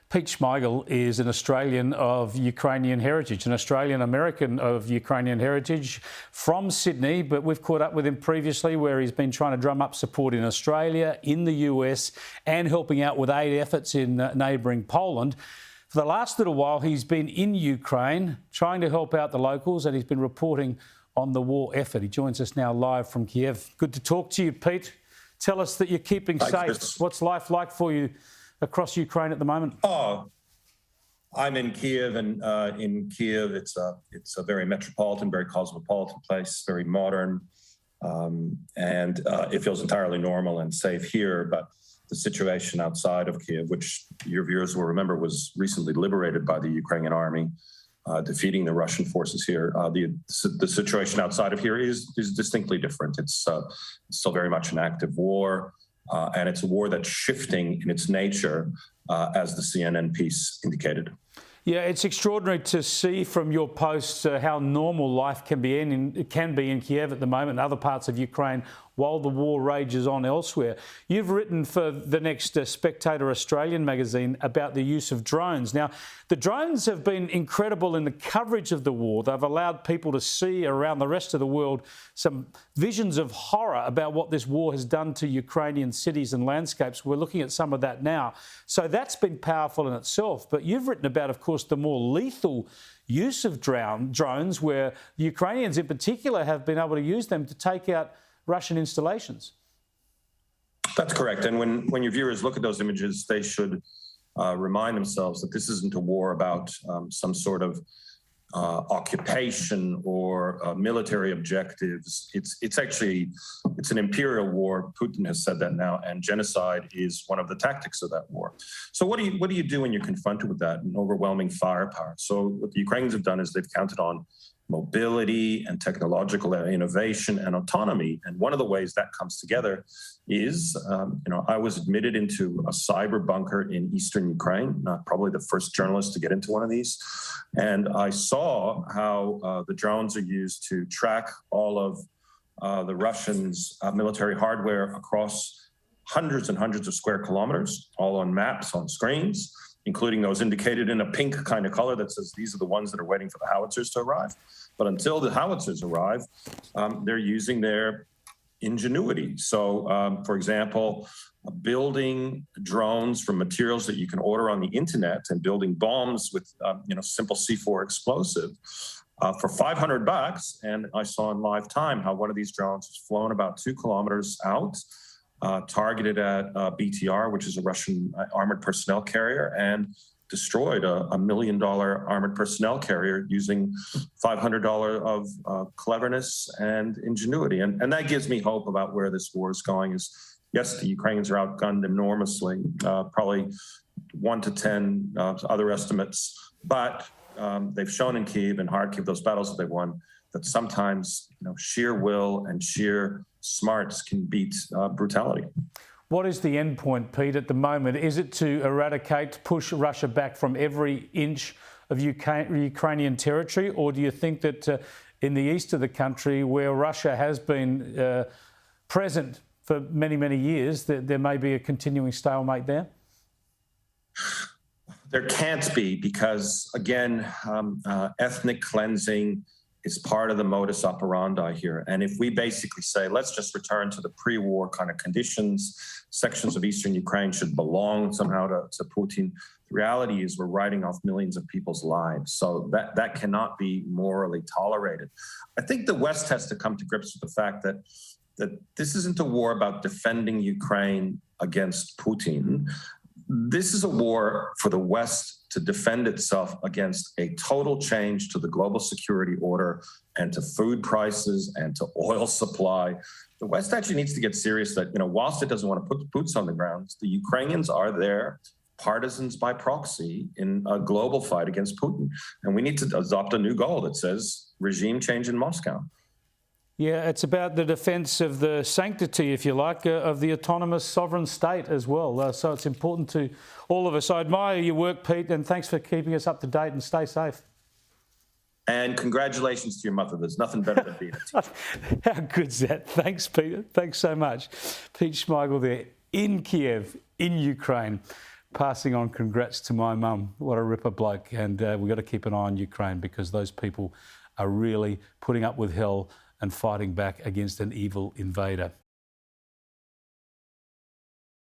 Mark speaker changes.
Speaker 1: Pete Shmigel is an Australian of Ukrainian heritage, an Australian American of Ukrainian heritage from Sydney, but we've caught up with him previously where he's been trying to drum up support in Australia, in the US, and helping out with aid efforts in neighbouring Poland. For the last little while, he's been in Ukraine trying to help out the locals, and he's been reporting on the war effort. He joins us now live from Kyiv. Good to talk to you, Pete. Tell us that you're keeping safe.
Speaker 2: Chris.
Speaker 1: What's life like for you across Ukraine at the moment?
Speaker 2: Oh, I'm in Kyiv, and in Kyiv, it's a very metropolitan, very cosmopolitan place, very modern, and it feels entirely normal and safe here. But the situation outside of Kyiv, which your viewers will remember was recently liberated by the Ukrainian army, defeating the Russian forces here, the situation outside of here is distinctly different. It's still very much an active war. And it's a war that's shifting in its nature, as the CNN piece indicated.
Speaker 1: Yeah, it's extraordinary to see from your posts how normal life can be in Kyiv at the moment and other parts of Ukraine while the war rages on elsewhere. You've written for the next Spectator Australian magazine about the use of drones. Now, the drones have been incredible in the coverage of the war. They've allowed people to see around the rest of the world some visions of horror about what this war has done to Ukrainian cities and landscapes. We're looking at some of that now. So that's been powerful in itself. But you've written about, of course, the more lethal use of drones, where the Ukrainians in particular have been able to use them to take out Russian installations.
Speaker 2: That's correct. And when your viewers look at those images, they should remind themselves that this isn't a war about some sort of occupation or military objectives. It's an imperial war. Putin has said that now, and genocide is one of the tactics of that war. So what do you do when you're confronted with that, an overwhelming firepower? So what the Ukrainians have done is they've counted on mobility and technological innovation and autonomy. And one of the ways that comes together is, I was admitted into a cyber bunker in eastern Ukraine, not probably the first journalist to get into one of these. And I saw how the drones are used to track all of the Russians' military hardware across hundreds and hundreds of square kilometers, all on maps, on screens, including those indicated in a pink kind of color that says these are the ones that are waiting for the howitzers to arrive. But until the howitzers arrive, they're using their ingenuity. So, for example, building drones from materials that you can order on the internet and building bombs with, simple C4 explosive for $500. And I saw in live time how one of these drones was flown about 2 kilometers out, targeted at BTR, which is a Russian armored personnel carrier, and destroyed a $1 million armored personnel carrier using $500 of cleverness and ingenuity. And that gives me hope about where this war is going. Is yes, the Ukrainians are outgunned enormously, probably 1 to 10 other estimates, but they've shown in Kyiv and Kharkiv, those battles that they won, that sometimes sheer will and sheer smarts can beat brutality.
Speaker 1: What is the end point, Pete, at the moment? Is it to eradicate, push Russia back from every inch of Ukrainian territory, or do you think that in the east of the country, where Russia has been present for many, many years, that there may be a continuing stalemate there?
Speaker 2: There can't be, because, again, ethnic cleansing is part of the modus operandi here. And if we basically say, let's just return to the pre-war kind of conditions, sections of eastern Ukraine should belong somehow to Putin, the reality is we're writing off millions of people's lives. So that cannot be morally tolerated. I think the West has to come to grips with the fact that this isn't a war about defending Ukraine against Putin. This is a war for the West to defend itself against a total change to the global security order and to food prices and to oil supply. The West actually needs to get serious that, whilst it doesn't want to put boots on the ground, the Ukrainians are their partisans by proxy in a global fight against Putin. And we need to adopt a new goal that says regime change in Moscow.
Speaker 1: Yeah, it's about the defence of the sanctity, if you like, of the autonomous sovereign state as well. So it's important to all of us. I admire your work, Pete, and thanks for keeping us up to date, and stay safe.
Speaker 2: And congratulations to your mother. There's nothing better than being a teacher.
Speaker 1: How good's that? Thanks, Peter. Thanks so much. Pete Shmigel there in Kyiv, in Ukraine. passing on congrats to my mum. What a ripper bloke. And we've got to keep an eye on Ukraine, because those people are really putting up with hell and fighting back against an evil invader.